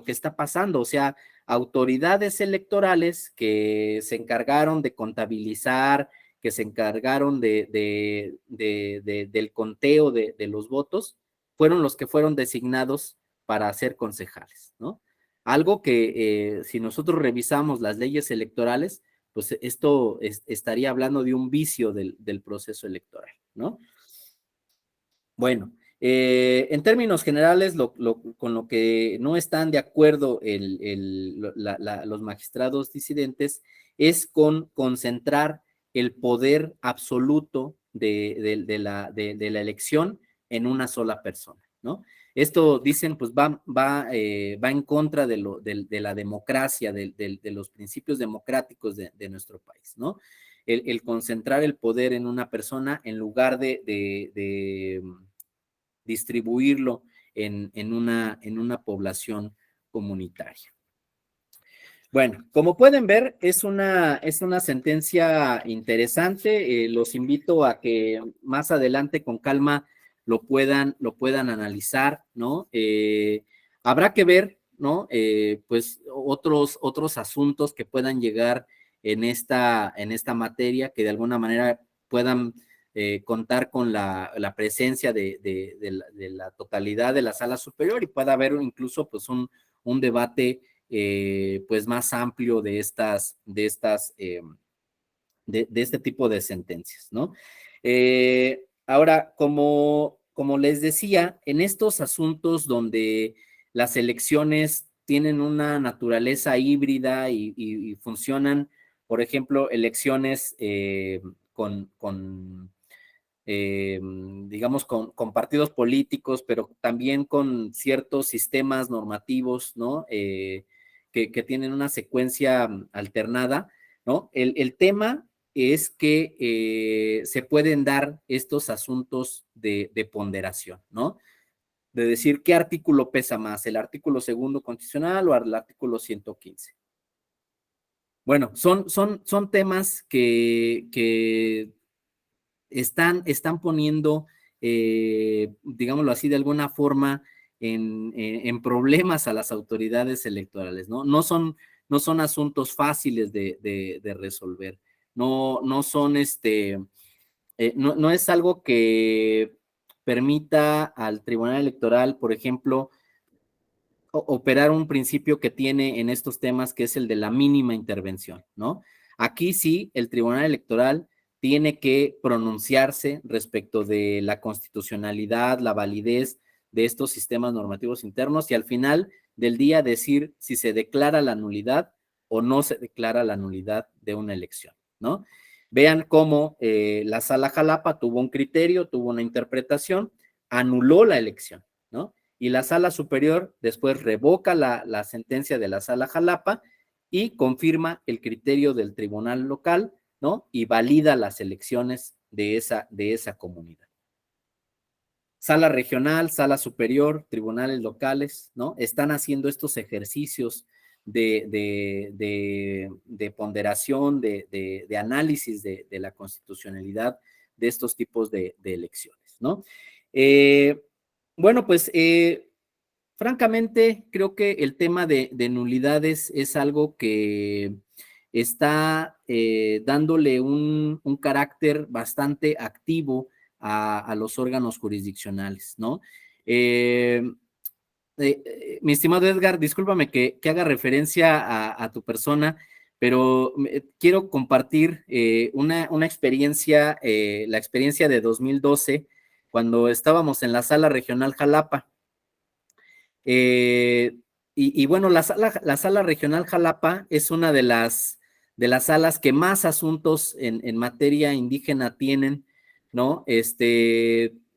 está pasando. O sea, autoridades electorales que se encargaron de contabilizar, que se encargaron del conteo de los votos, fueron los que fueron designados para ser concejales, ¿no? Algo que si nosotros revisamos las leyes electorales, pues esto estaría hablando de un vicio del proceso electoral, ¿no? Bueno, en términos generales, con lo que no están de acuerdo los magistrados disidentes es con concentrar el poder absoluto de la elección en una sola persona, ¿no? Esto, dicen, pues va en contra de la democracia, de los principios democráticos de nuestro país, ¿no? El concentrar el poder en una persona en lugar de distribuirlo en una población comunitaria. Bueno, como pueden ver, es una sentencia interesante. Los invito a que más adelante con calma lo puedan analizar, ¿no? Habrá que ver, ¿no? Pues otros asuntos que puedan llegar en esta materia, que de alguna manera puedan contar con la presencia de la totalidad de la sala superior y pueda haber incluso pues un debate pues más amplio de este tipo de sentencias, ¿no? Ahora, como les decía, en estos asuntos donde las elecciones tienen una naturaleza híbrida y funcionan, por ejemplo, elecciones digamos, con partidos políticos, pero también con ciertos sistemas normativos, ¿no? Que tienen una secuencia alternada, ¿no? El tema es que se pueden dar estos asuntos de ponderación, ¿no? De decir qué artículo pesa más, el artículo 2º constitucional o el artículo 115. Bueno, son temas que están poniendo, digámoslo así, de alguna forma, en problemas a las autoridades electorales, ¿no? No no son asuntos fáciles de resolver, no son no es algo que permita al Tribunal Electoral, por ejemplo, operar un principio que tiene en estos temas, que es el de la mínima intervención, ¿no? Aquí sí, el Tribunal Electoral tiene que pronunciarse respecto de la constitucionalidad, la validez de estos sistemas normativos internos y al final del día decir si se declara la nulidad o no se declara la nulidad de una elección, ¿no? Vean cómo la Sala Jalapa tuvo un criterio, tuvo una interpretación, anuló la elección, ¿no? Y la Sala Superior después revoca la sentencia de la Sala Jalapa y confirma el criterio del tribunal local, ¿no? Y valida las elecciones de esa comunidad. Sala regional, sala superior, tribunales locales, ¿no? Están haciendo estos ejercicios de ponderación, de análisis de la constitucionalidad de estos tipos de elecciones, ¿no? Bueno, pues francamente creo que el tema de nulidades es algo que está dándole un carácter bastante activo a los órganos jurisdiccionales, ¿no? Mi estimado Edgar, discúlpame que haga referencia a tu persona, pero quiero compartir una experiencia, la experiencia de 2012, cuando estábamos en la Sala Regional Jalapa. Y bueno, la sala Regional Jalapa es una de las salas que más asuntos en materia indígena tienen, ¿no?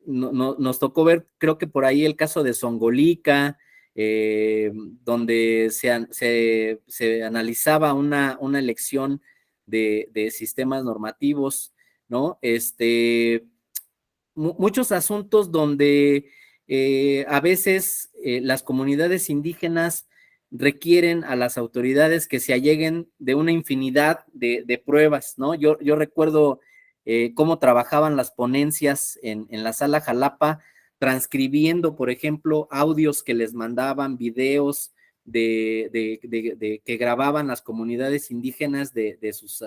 Nos tocó ver, creo que por ahí el caso de Zongolica, donde se analizaba una elección de sistemas normativos, ¿no? Muchos asuntos donde a veces las comunidades indígenas requieren a las autoridades que se alleguen de una infinidad de pruebas, ¿no? Yo recuerdo cómo trabajaban las ponencias en la Sala Jalapa, transcribiendo, por ejemplo, audios que les mandaban, videos que grababan las comunidades indígenas de sus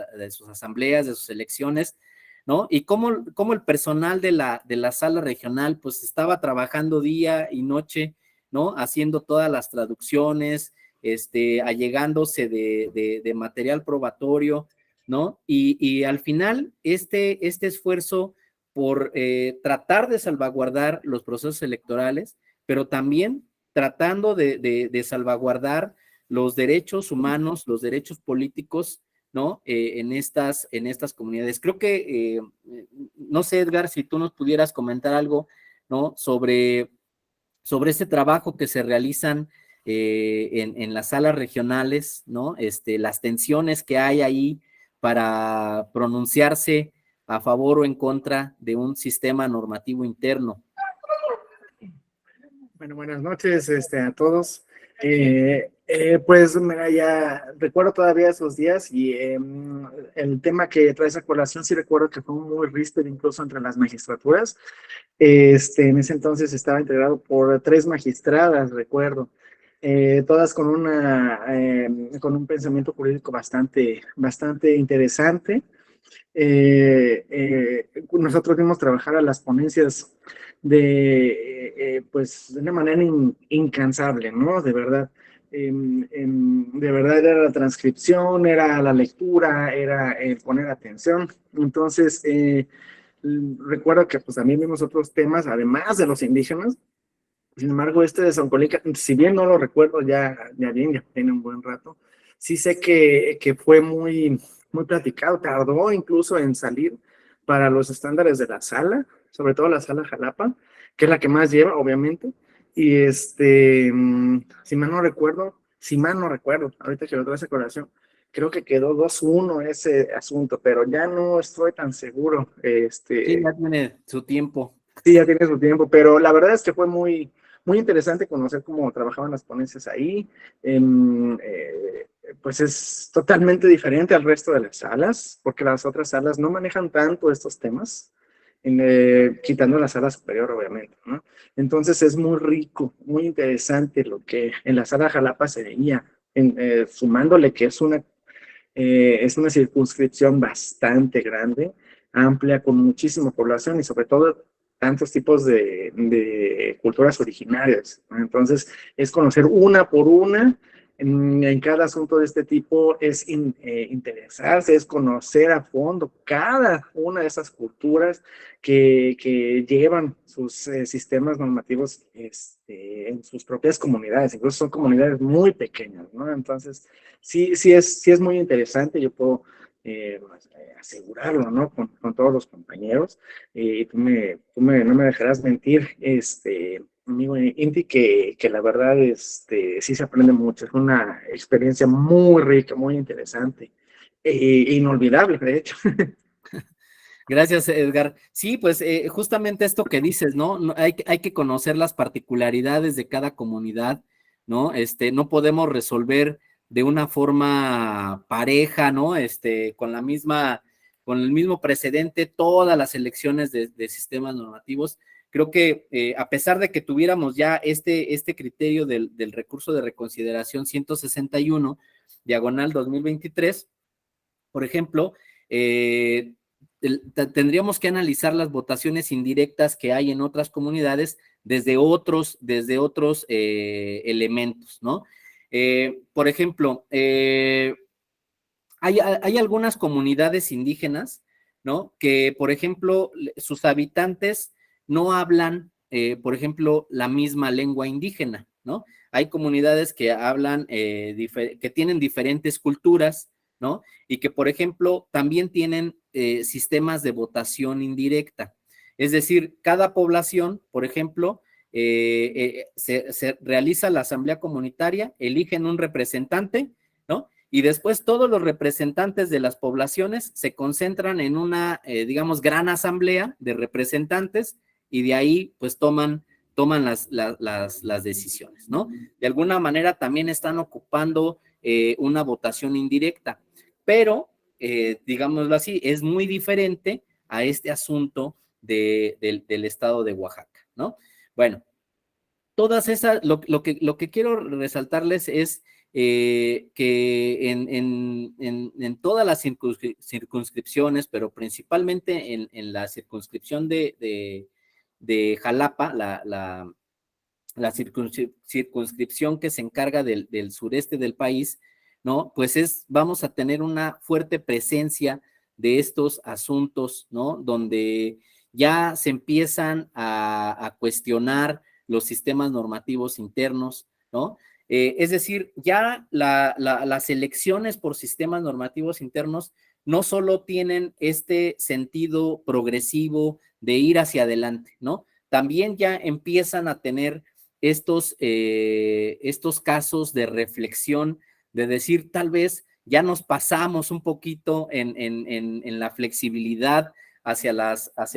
asambleas, de sus elecciones, ¿no? Y cómo el personal de la sala regional pues estaba trabajando día y noche, ¿no? Haciendo todas las traducciones, allegándose de material probatorio, ¿no? Y al final este esfuerzo por tratar de salvaguardar los procesos electorales, pero también tratando de salvaguardar los derechos humanos, los derechos políticos, ¿no? En estas comunidades. Creo que, no sé, Edgar, si tú nos pudieras comentar algo, ¿no? Sobre este trabajo que se realizan en las salas regionales, ¿no? Las tensiones que hay ahí para pronunciarse a favor o en contra de un sistema normativo interno. Bueno, buenas noches a todos. Pues mira, ya recuerdo todavía esos días y el tema que traes a colación sí recuerdo que fue muy ríspido incluso entre las magistraturas. En ese entonces estaba integrado por 3 magistradas, recuerdo, todas con un pensamiento jurídico bastante interesante. Nosotros vimos trabajar a las ponencias pues de una manera incansable, ¿no? De verdad. De verdad era la transcripción, era la lectura, era el poner atención. Entonces, recuerdo que pues también vimos otros temas, además de los indígenas. Sin embargo, este de Zoncolica, si bien no lo recuerdo ya tiene un buen rato, sí sé que fue muy platicado, tardó incluso en salir para los estándares de la sala, sobre todo la sala Jalapa, que es la que más lleva, obviamente, y si mal no recuerdo, ahorita que lo traigo a colación, creo que quedó 2-1 ese asunto, pero ya no estoy tan seguro. Sí, ya tiene su tiempo. Sí, ya tiene su tiempo, pero la verdad es que fue muy interesante conocer cómo trabajaban las ponencias ahí. Pues es totalmente diferente al resto de las salas, porque las otras salas no manejan tanto estos temas, quitando la sala superior, obviamente, ¿no? Entonces es muy rico, muy interesante lo que en la sala Jalapa se veía. sumándole que es una circunscripción bastante grande, amplia, con muchísima población y sobre todo tantos tipos de culturas originarias, ¿no? Entonces, es conocer una por una. En cada asunto de este tipo es interesarse, es conocer a fondo cada una de esas culturas que llevan sus sistemas normativos en sus propias comunidades, incluso son comunidades muy pequeñas, ¿no? Entonces, sí es muy interesante, yo puedo asegurarlo, ¿no? Con todos los compañeros, y no me dejarás mentir, amigo Inti, que la verdad, sí se aprende mucho, es una experiencia muy rica, muy interesante, inolvidable, de hecho. Gracias, Edgar. Sí, pues justamente esto que dices, ¿no? Hay que conocer las particularidades de cada comunidad, ¿no? No podemos resolver de una forma pareja, ¿no? Con el mismo precedente todas las elecciones de sistemas normativos. Creo que a pesar de que tuviéramos ya este criterio del recurso de reconsideración 161, diagonal 2023, por ejemplo, tendríamos que analizar las votaciones indirectas que hay en otras comunidades desde otros elementos, ¿no? Por ejemplo, hay algunas comunidades indígenas, ¿no? Que, por ejemplo, sus habitantes no hablan, por ejemplo, la misma lengua indígena, ¿no? Hay comunidades que hablan, que tienen diferentes culturas, ¿no? Y que, por ejemplo, también tienen sistemas de votación indirecta. Es decir, cada población, por ejemplo, se realiza la asamblea comunitaria, eligen un representante, ¿no? Y después todos los representantes de las poblaciones se concentran en una, digamos, gran asamblea de representantes y de ahí pues toman las decisiones, ¿no? De alguna manera también están ocupando una votación indirecta, pero, digámoslo así, es muy diferente a este asunto del estado de Oaxaca, ¿no? Bueno, todas esas, lo que quiero resaltarles es que en todas las circunscripciones, pero principalmente en la circunscripción de Jalapa, la circunscripción que se encarga del sureste del país, ¿no? Pues vamos a tener una fuerte presencia de estos asuntos, ¿no? Donde ya se empiezan a cuestionar los sistemas normativos internos, ¿no? Es decir, ya las elecciones por sistemas normativos internos no solo tienen este sentido progresivo de ir hacia adelante, ¿no? También ya empiezan a tener estos casos de reflexión, de decir, tal vez ya nos pasamos un poquito en la flexibilidad hacia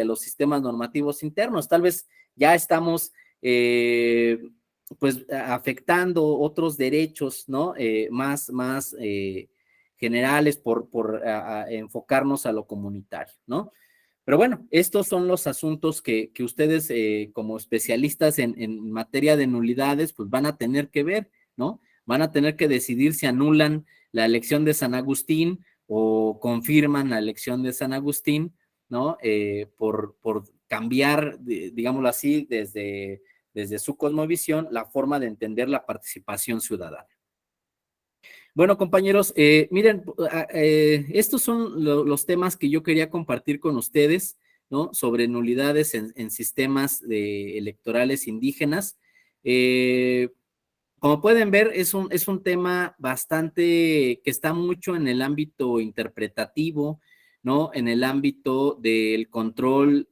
los sistemas normativos internos, tal vez ya estamos pues afectando otros derechos, ¿no? Más generales por enfocarnos a lo comunitario, ¿no? Pero bueno, estos son los asuntos que ustedes como especialistas en materia de nulidades, pues van a tener que ver, ¿no? Van a tener que decidir si anulan la elección de San Agustín o confirman la elección de San Agustín, ¿no? Por cambiar, digámoslo así, desde su cosmovisión, la forma de entender la participación ciudadana. Bueno, compañeros, miren, estos son los temas que yo quería compartir con ustedes, ¿no? Sobre nulidades en sistemas electorales indígenas. Como pueden ver, es un tema bastante que está mucho en el ámbito interpretativo, ¿no? En el ámbito del control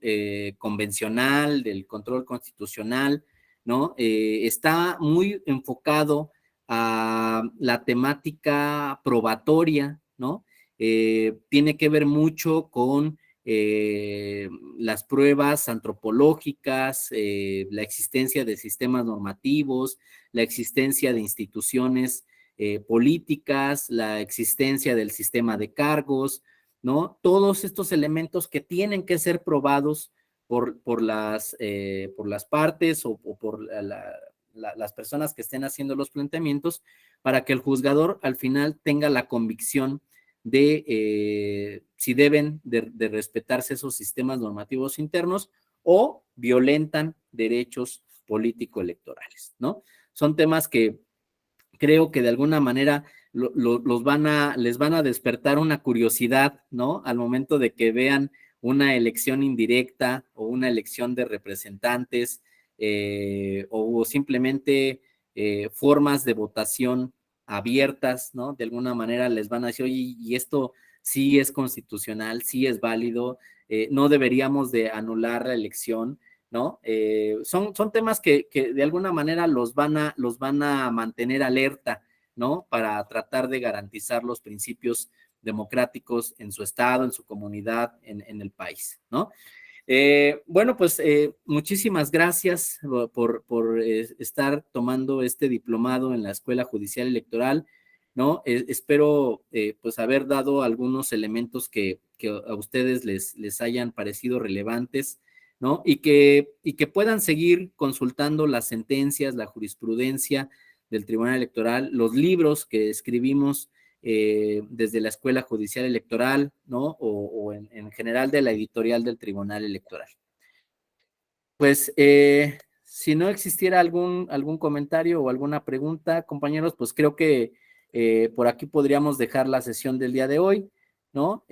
convencional, del control constitucional, ¿no? Está muy enfocado a la temática probatoria, ¿no? Tiene que ver mucho con las pruebas antropológicas, la existencia de sistemas normativos, la existencia de instituciones políticas, la existencia del sistema de cargos, ¿no? Todos estos elementos que tienen que ser probados por las partes o por las personas que estén haciendo los planteamientos, para que el juzgador al final tenga la convicción de si deben de respetarse esos sistemas normativos internos o violentan derechos político-electorales, ¿no? Son temas que creo que de alguna manera les van a despertar una curiosidad, ¿no? Al momento de que vean una elección indirecta o una elección de representantes o simplemente formas de votación abiertas, ¿no? De alguna manera les van a decir, oye, y esto sí es constitucional, sí es válido, no deberíamos de anular la elección, ¿no? Son temas que de alguna manera los van a mantener alerta, ¿no? Para tratar de garantizar los principios democráticos en su estado, en su comunidad, en el país, ¿no? Bueno, pues muchísimas gracias por estar tomando este diplomado en la Escuela Judicial Electoral, ¿no? Espero pues haber dado algunos elementos que a ustedes les hayan parecido relevantes, ¿no? Y que puedan seguir consultando las sentencias, la jurisprudencia del Tribunal Electoral, los libros que escribimos desde la Escuela Judicial Electoral, ¿no? O en general de la editorial del Tribunal Electoral. Pues, si no existiera algún comentario o alguna pregunta, compañeros, pues creo que por aquí podríamos dejar la sesión del día de hoy, ¿no?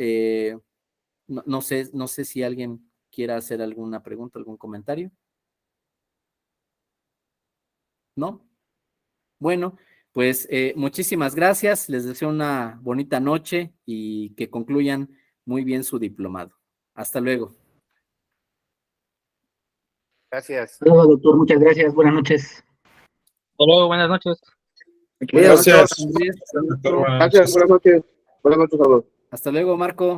No sé si alguien quiera hacer alguna pregunta, algún comentario. ¿No? Bueno, pues muchísimas gracias, les deseo una bonita noche y que concluyan muy bien su diplomado. Hasta luego. Gracias. Luego, doctor, muchas gracias. Buenas noches. Hasta luego, buenas noches. Gracias. Andrés, Gracias, buenas noches. Buenas noches a todos. hasta luego, Marco.